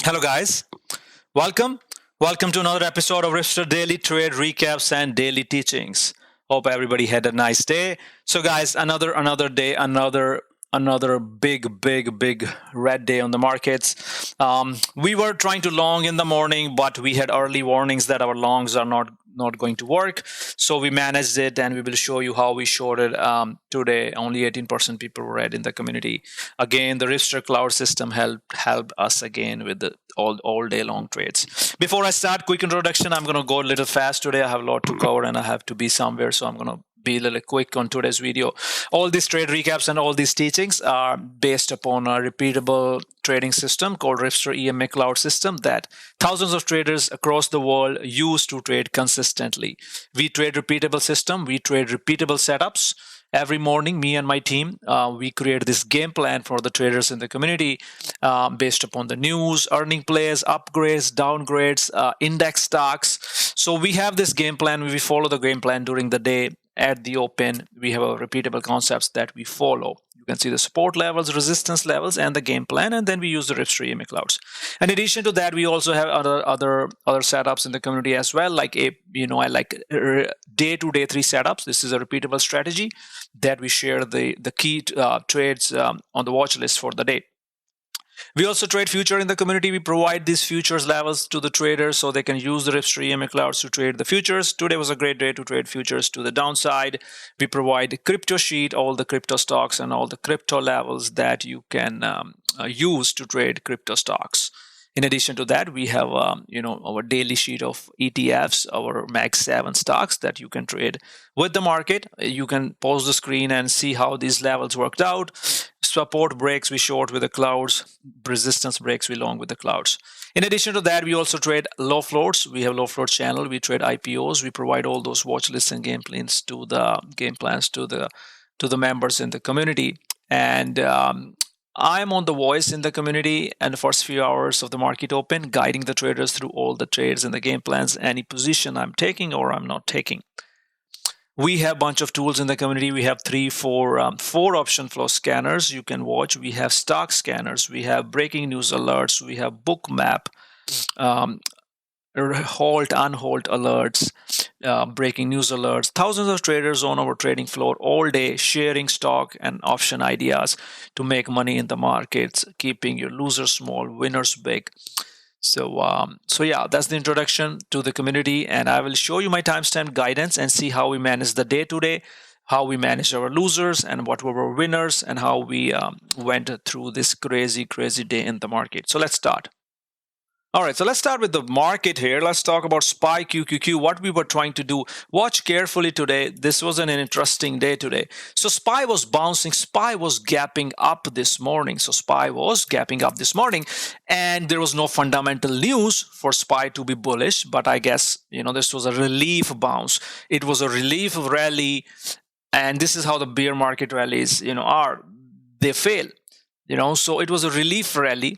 Hello, guys. Welcome. Welcome to another episode of Ripster Daily Trade Recaps and Daily Teachings. Hope everybody had a nice day. So, guys, another day, another big red day on the markets. We were trying to long in the morning, but we had early warnings that our longs are not going to work. So we managed it, and we will show you how we shorted today. Only 18% people were read in the community. Again, the Ripster Cloud System helped us again with the all day long trades. Before I start, quick introduction. I'm going to go a little fast today. I have a lot to cover, and I have to be somewhere, so I'm going to be a little quick on today's video. All these trade recaps and all these teachings are based upon a repeatable trading system called Ripster EMA Cloud System that thousands of traders across the world use to trade consistently. We trade repeatable system. We trade repeatable setups. Every morning, me and my team, we create this game plan for the traders in the community based upon the news, earning plays, upgrades, downgrades, index stocks. So we have this game plan. We follow the game plan during the day. At the open, we have a repeatable concepts that we follow. You can see the support levels, resistance levels, and the game plan, and then we use the Ripster EMA clouds. In addition to that, we also have other setups in the community as well. Like I like day 2, day 3 setups. This is a repeatable strategy that we share the key trades on the watch list for the day. We also trade future in the community. We provide these futures levels to the traders so they can use the Ripster EMA clouds to trade the futures. Today was a great day to trade futures to the downside. We provide a crypto sheet, all the crypto stocks and all the crypto levels that you can use to trade crypto stocks. In addition to that, we have our daily sheet of ETFs, our Mag 7 stocks that you can trade with the market. You can pause the screen and see how these levels worked out. Support breaks we short with the clouds, resistance breaks we long with the clouds. In addition to that, we also trade low floats. We have low float channel. We trade IPOs. We provide all those watch lists and game plans to the members in the community. And I'm on the voice in the community and the first few hours of the market open, guiding the traders through all the trades and the game plans, any position I'm taking or I'm not taking. We have a bunch of tools in the community. We have 4 option flow scanners you can watch. We have stock scanners. We have breaking news alerts. We have book map, halt, unhold alerts, breaking news alerts. Thousands of traders on our trading floor all day sharing stock and option ideas to make money in the markets, keeping your losers small, winners big. So yeah, that's the introduction to the community, and I will show you my timestamp guidance and see how we manage the day today, how we manage our losers and what were our winners, and how we went through this crazy day in the market. So let's start. All right, so let's start with the market here. Let's talk about SPY QQQ, what we were trying to do. Watch carefully today. This was an interesting day today. So SPY was bouncing. SPY was gapping up this morning. So SPY was gapping up this morning, and there was no fundamental news for SPY to be bullish. But I guess, this was a relief bounce. It was a relief rally, and this is how the bear market rallies, are. They fail, So it was a relief rally.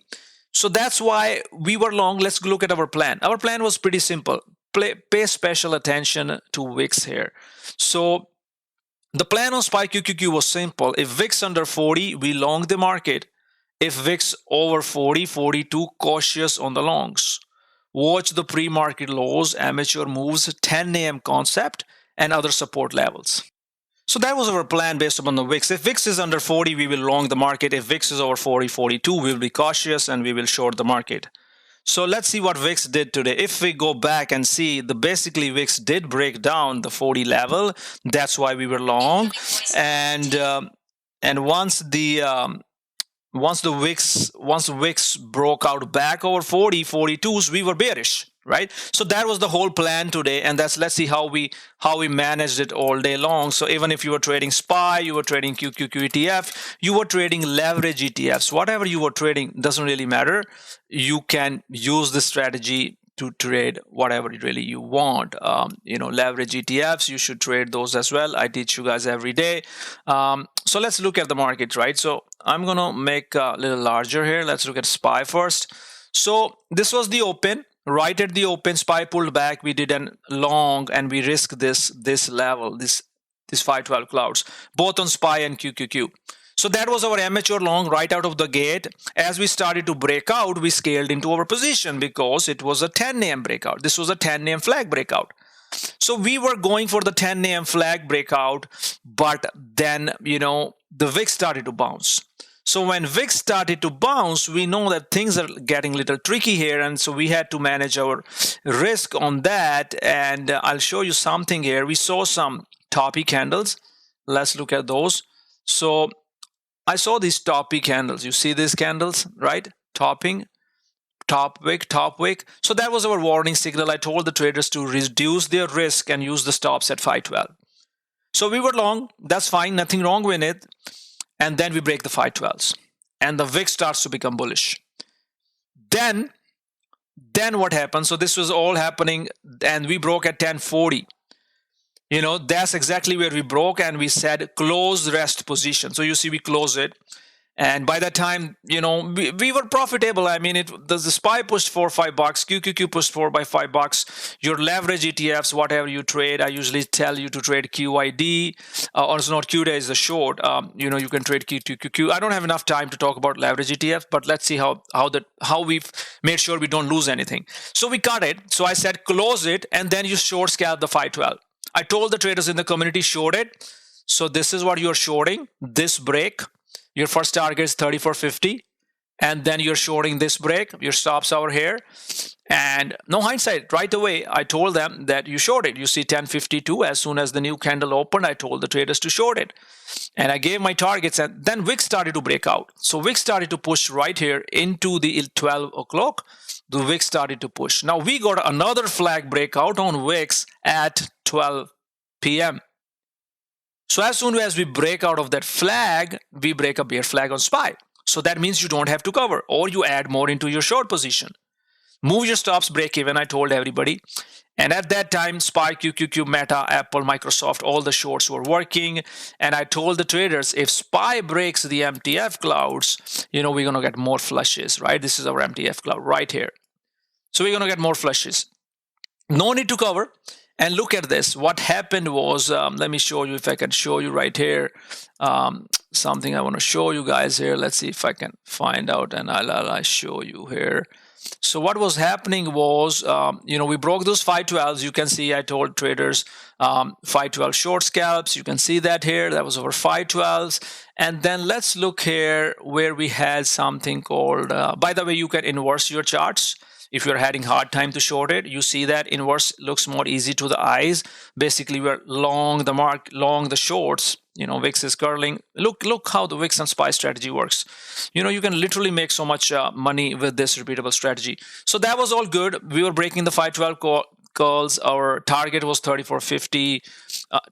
So that's why we were long. Let's look at our plan. Our plan was pretty simple. Pay special attention to VIX here. So the plan on SPY QQQ was simple. If VIX under 40, we long the market. If VIX over 40, 42, cautious on the longs. Watch the pre-market lows, amateur moves, 10 a.m. concept, and other support levels. So that was our plan based upon the VIX. If VIX is under 40, we will long the market. If VIX is over 40, 42, we will be cautious and we will short the market. So let's see what VIX did today. If we go back and see, basically VIX did break down the 40 level. That's why we were long. And once the VIX broke out back over 40, 42s, we were bearish. Right, so that was the whole plan today, and let's see how we managed it all day long. So even if you were trading SPY, you were trading QQQ ETF, you were trading leverage ETFs, whatever you were trading doesn't really matter. You can use this strategy to trade whatever really you want. Leverage ETFs, you should trade those as well. I teach you guys every day. So let's look at the market, right? So I'm gonna make a little larger here. Let's look at SPY first. So this was the open. Right at the open, SPY pulled back. We did a long and we risked this level, this 512 clouds, both on SPY and QQQ. So that was our amateur long right out of the gate. As we started to break out, we scaled into our position because it was a 10 a.m. breakout. This was a 10 a.m. flag breakout. So we were going for the 10 a.m. flag breakout, but then, the VIX started to bounce. So when VIX started to bounce, we know that things are getting a little tricky here. And so we had to manage our risk on that. And I'll show you something here. We saw some toppy candles. Let's look at those. So I saw these toppy candles. You see these candles, right? Topping, top wick, top wick. So that was our warning signal. I told the traders to reduce their risk and use the stops at 512. So we were long. That's fine. Nothing wrong with it. And then we break the 512s. And the VIX starts to become bullish. Then what happened? So this was all happening. And we broke at 1040. That's exactly where we broke, and we said close rest position. So you see, we close it. And by that time, we were profitable. I mean, the SPY pushed $4 or $5, QQQ pushed $4 by $5. Your leverage ETFs, whatever you trade, I usually tell you to trade QID, or it's not QD is the short. You can trade QQQ. I don't have enough time to talk about leverage ETFs, but let's see how we've made sure we don't lose anything. So we cut it. So I said close it, and then you short scalp the 512. I told the traders in the community, short it. So this is what you're shorting, this break. Your first target is 34.50, and then you're shorting this break. Your stops over here, and no hindsight. Right away, I told them that you short it. You see 10.52. As soon as the new candle opened, I told the traders to short it, and I gave my targets. And then VIX started to break out. So VIX started to push right here into the 12 o'clock. The VIX started to push. Now we got another flag breakout on VIX at 12 p.m. So as soon as we break out of that flag, we break a bear flag on SPY. So that means you don't have to cover, or you add more into your short position. Move your stops, break even, I told everybody. And at that time, SPY, QQQ, Meta, Apple, Microsoft, all the shorts were working. And I told the traders, if SPY breaks the MTF clouds, we're going to get more flushes, right? This is our MTF cloud right here. So we're going to get more flushes. No need to cover. And look at this. What happened was, let me show you if I can show you right here. Something I want to show you guys here. Let's see if I can find out, and I'll show you here. So what was happening was, we broke those 512s. You can see I told traders 512 short scalps. You can see that here. That was our 512s. And then let's look here where we had something called, by the way, you can inverse your charts. If you're having hard time to short it, you see that inverse looks more easy to the eyes. Basically, we're long the mark, long the shorts. VIX is curling. Look how the VIX and SPY strategy works. You can literally make so much money with this repeatable strategy. So that was all good. We were breaking the 512 calls. Our target was 34.50.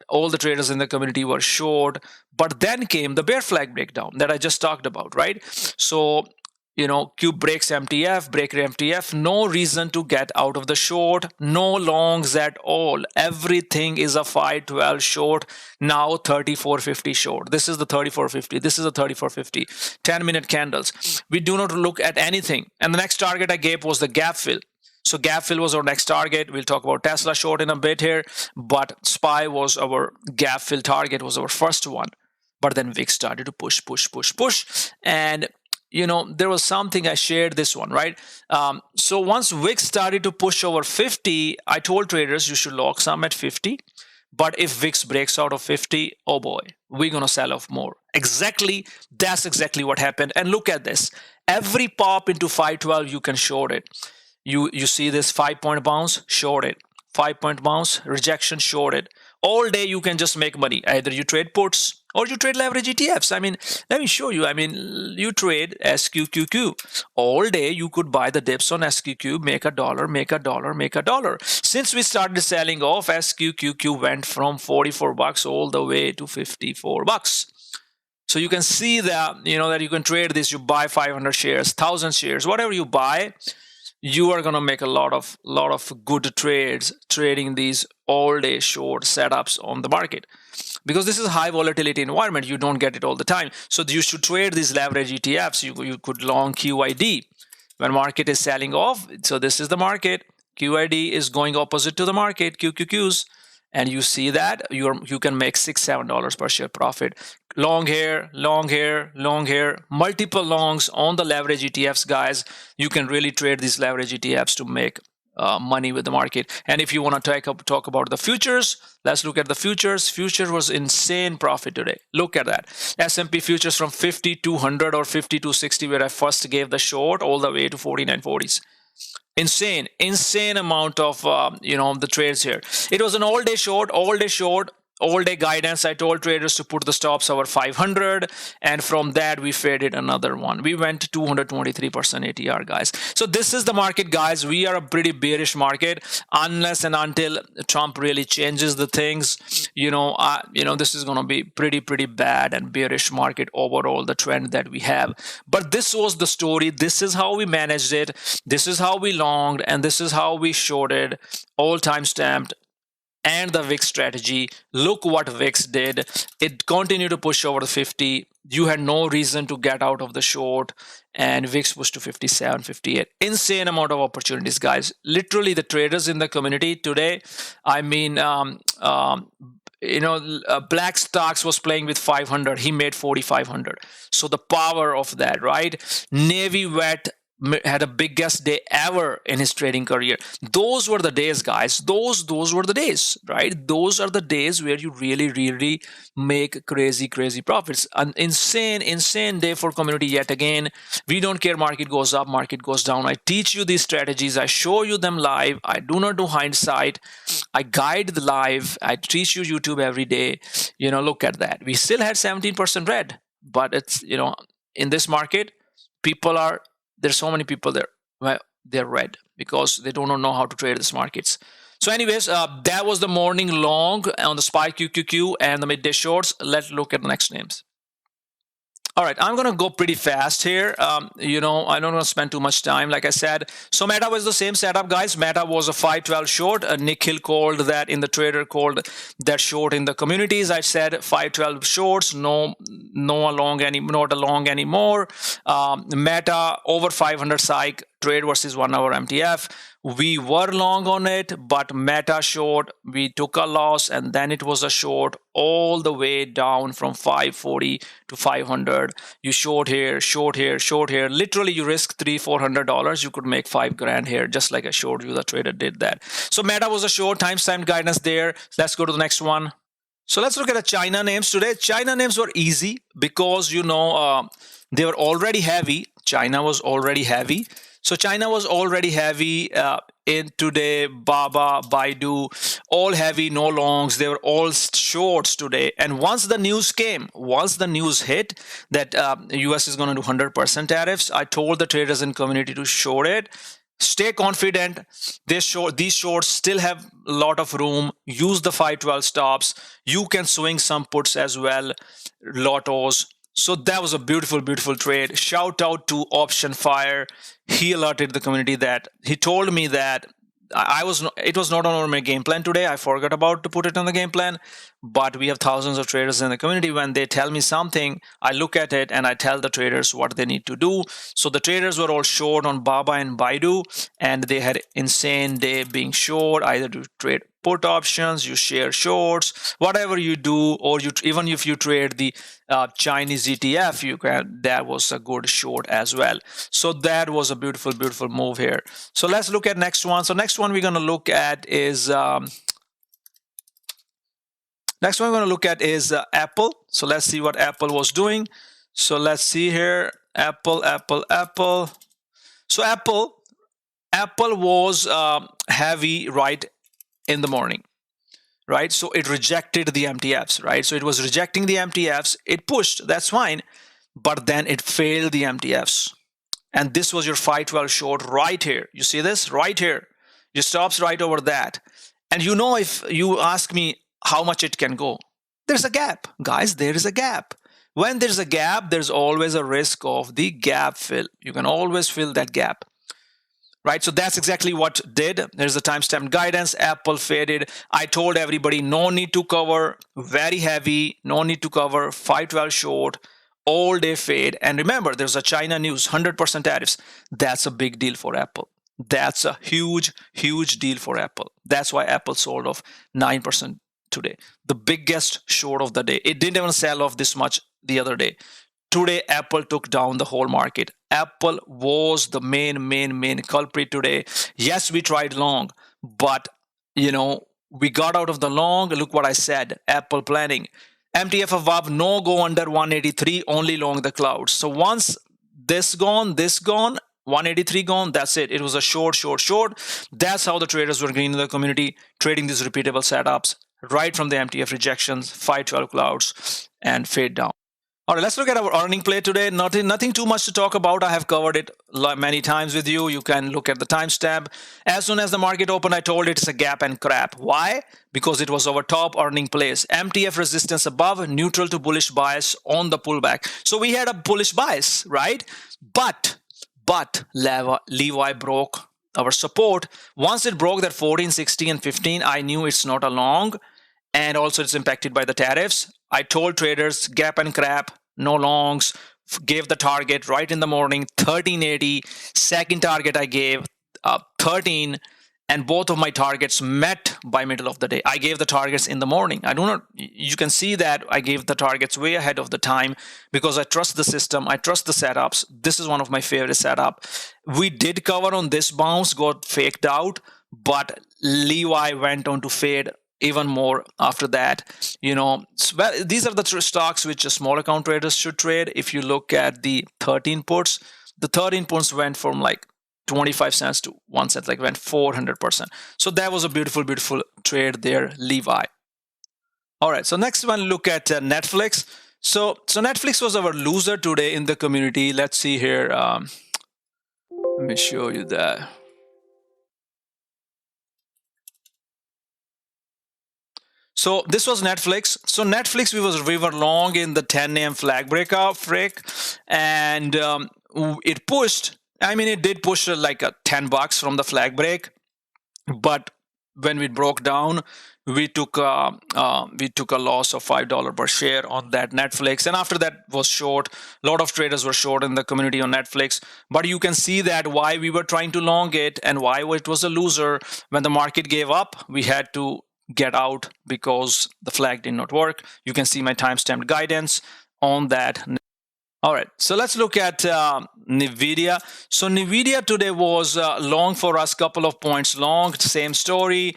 All the traders in the community were short. But then came the bear flag breakdown that I just talked about, right? So Q breaks MTF, break MTF, no reason to get out of the short, no longs at all. Everything is a 512 short, now 34.50 short. This is the 34.50, this is the 34.50, 10-minute candles. We do not look at anything. And the next target I gave was the gap fill. So gap fill was our next target. We'll talk about Tesla short in a bit here, but SPY was our gap fill target, was our first one. But then VIX started to push. And there was something I shared this one, right? So once VIX started to push over 50, I told traders you should lock some at 50. But if VIX breaks out of 50, oh boy, we're going to sell off more. That's exactly what happened. And look at this. Every pop into 512, you can short it. You see this 5-point bounce, short it. 5-point bounce, rejection, short it. All day you can just make money. Either you trade puts or you trade leverage ETFs. I mean, let me show you. I mean, you trade SQQQ. All day you could buy the dips on SQQ, make $1, make $1, make $1. Since we started selling off, SQQQ went from $44 all the way to $54. So you can see that, that you can trade this. You buy 500 shares, 1,000 shares, whatever you buy, you are going to make a lot of good trades trading these all-day short setups on the market. Because this is a high volatility environment, you don't get it all the time. So you should trade these leverage ETFs. You could long QID when market is selling off. So this is the market. QID is going opposite to the market, QQQs. And you see that you can make $6-7 per share profit. long here, long here, long here, multiple longs on the leverage ETFs, guys. You can really trade these leverage ETFs to make money with the market. And if you want to talk about the futures, let's look at the futures. Future was insane profit today. Look at that. S&P futures from 50 to 100 or 50 to 60, where I first gave the short, all the way to 49.40s. Insane amount of the trades here. It was an all day short, all day guidance. I told traders to put the stops over 500, and from that we faded another one. We went to 223% ATR, guys. So this is the market, guys. We are a pretty bearish market unless and until Trump really changes the things. This is going to be pretty bad and bearish market overall, the trend that we have. But this was the story. This is how we managed it. This is how we longed, and this is how we shorted, all time stamped. And the VIX strategy. Look what VIX did. It continued to push over the 50. You had no reason to get out of the short, and VIX pushed to 57, 58. Insane amount of opportunities, guys. Literally, the traders in the community today, Black Stocks was playing with 500. He made 4,500. So the power of that, right? Navy Wet had a biggest day ever in his trading career. Those were the days, guys. Those were the days, right? Those are the days where you really make crazy profits. An insane day for community yet again. We don't care market goes up, market goes down. I teach you these strategies. I show you them live. I do not do hindsight. I guide the live. I teach you YouTube every day. Look at that. We still had 17% red, but it's, in this market, there's so many people there. Well, they're red because they don't know how to trade these markets. So anyways, that was the morning long on the SPY QQQ and the midday shorts. Let's look at the next names. All right, I'm going to go pretty fast here. I don't want to spend too much time, like I said. So Meta was the same setup, guys. Meta was a 512 short. Nick Hill called that in the trader, called that short in the communities. I said 512 shorts, no long not a long anymore. Meta over 500 psych trade versus 1 hour MTF. We were long on it, but Meta short, we took a loss, and then it was a short all the way down from 540 to 500. You short here, short here, short here. Literally, you risk $300-400. You could make $5,000 here, just like I showed you. The trader did that. So Meta was a short, timestamp guidance there. Let's go to the next one. So let's look at the China names today. China names were easy because they were already heavy. China was already heavy. So China was already heavy in today. Baba, BIDU, all heavy, no longs. They were all shorts today. And once the news hit that US is going to do 100% tariffs, I told the traders in community to short it. Stay confident. These shorts still have a lot of room. Use the 512 stops. You can swing some puts as well, lottos. So that was a beautiful trade. Shout out to Option Fire. He alerted the community that he told me that it was not on my game plan today. I forgot about to put it on the game plan, but we have thousands of traders in the community. When they tell me something, I look at it and I tell the traders what they need to do. So the traders were all short on Baba and BIDU, and they had insane day being short, either to trade put options, you share shorts, whatever you do, or even if you trade the Chinese ETF, that was a good short as well. So that was a beautiful move here. So let's look at next one. So next one we're going to look at is Apple. So let's see what Apple was doing. So let's see here, Apple. So Apple was heavy right in the morning, right? So it rejected the MTFs, right? So it was rejecting the MTFs. It pushed, that's fine, but then it failed the MTFs. And this was your 512 short right here. You see this right here? Your stops right over that. And if you ask me how much it can go, there's a gap, guys. There is a gap. When there's a gap, there's always a risk of the gap fill. You can always fill that gap. Right, so that's exactly what did. There's the timestamp guidance. Apple faded. I told everybody no need to cover, very heavy, no need to cover, 512 short, all day fade. And remember, there's a China news, 100% tariffs. That's a big deal for Apple. That's a huge deal for Apple. That's why Apple sold off 9% today. The biggest short of the day. It didn't even sell off this much the other day. Today, Apple took down the whole market. Apple was the main culprit today. Yes, we tried long, but we got out of the long. Look what I said. Apple planning. MTF above, no go under 183, only long the clouds. So once this gone, 183 gone, that's it. It was a short. That's how the traders were green in the community, trading these repeatable setups right from the MTF rejections, 512 clouds, and fade down. All right, let's look at our earning play today. Nothing too much to talk about. I have covered it many times with you. You can look at the timestamp. As soon as the market opened, I told it it's a gap and crap. Why? Because it was our top earning plays. MTF resistance above, neutral to bullish bias on the pullback. So we had a bullish bias, right? But LEVI broke our support. Once it broke that 14, 16, and 15, I knew it's not a long. And also it's impacted by the tariffs. I told traders gap and crap, no longs, gave the target right in the morning, 1380. Second target I gave 13, and both of my targets met by middle of the day. I gave the targets in the morning. You can see that I gave the targets way ahead of the time because I trust the system. I trust the setups. This is one of my favorite setups. We did cover on this bounce, got faked out, but LEVI went on to fade even more after that. These are the stocks which small account traders should trade. If you look at the 13 puts, the 13 puts went from like 25 cents to 1 cent, like went 400%. So that was a beautiful trade there, LEVI. All right, so next one, look at Netflix. So Netflix was our loser today in the community. Let's see here. Let me show you that. So this was Netflix. So Netflix, we were long in the 10 a.m. flag breakout, and it pushed. I mean, it did push like a $10 from the flag break, but when we broke down, we took a loss of $5 per share on that Netflix, and after that was short. A lot of traders were short in the community on Netflix, but you can see that why we were trying to long it and why it was a loser. When the market gave up, we had to get out because the flag did not work. You can see my timestamped guidance on that. All right, so let's look at NVIDIA. So NVIDIA today was long for us, couple of points long, same story.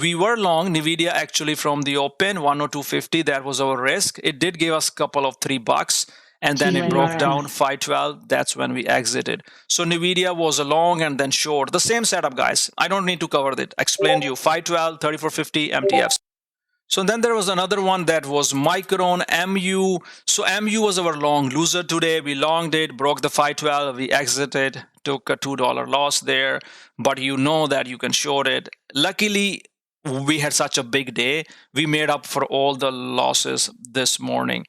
We were long NVIDIA actually from the open, 102.50, that was our risk. It did give us a couple of $3. And then it broke down 512. That's when we exited. So NVIDIA was a long and then short. The same setup, guys. I don't need to cover it. Explained you 512, 3450 MTFs. So then there was another one that was Micron, MU. So MU was our long loser today. We longed it, broke the 512. We exited, took a $2 loss there. But you know that you can short it. Luckily, we had such a big day. We made up for all the losses this morning.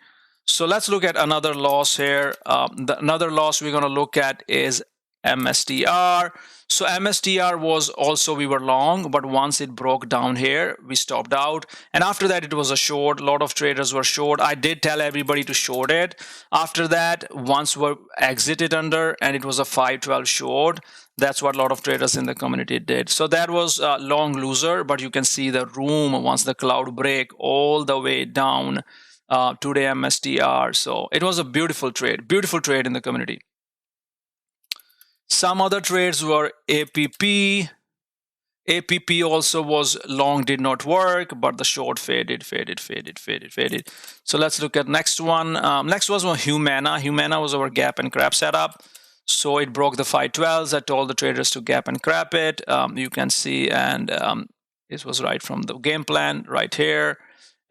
So let's look at another loss here. Another loss we're going to look at is MSTR. So MSTR was also, we were long, but once it broke down here, we stopped out. And after that, it was a short. A lot of traders were short. I did tell everybody to short it. After that, once we exited under, and it was a 512 short. That's what a lot of traders in the community did. So that was a long loser, but you can see the room once the cloud break all the way down. Today MSTR. So it was a beautiful trade in the community. Some other trades were APP. APP also was long, did not work, but the short faded. So let's look at next one. Next was Humana. Humana was our gap and crap setup. So it broke the 512s. I told the traders to gap and crap it. You can see, and it was right from the game plan right here.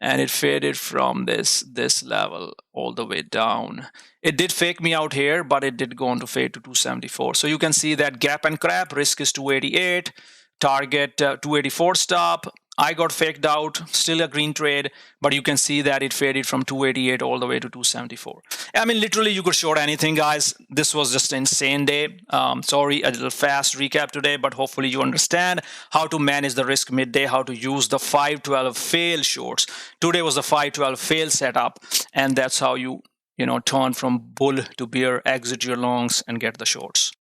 And it faded from this level all the way down. It did fake me out here, but it did go on to fade to 274. So you can see that gap and crap, risk is 288, target 284 stop. I got faked out, still a green trade, but you can see that it faded from 288 all the way to 274. I mean, literally, you could short anything, guys. This was just an insane day. Sorry, a little fast recap today, but hopefully you understand how to manage the risk midday, how to use the 512 fail shorts. Today was the 512 fail setup, and that's how you turn from bull to bear, exit your longs, and get the shorts.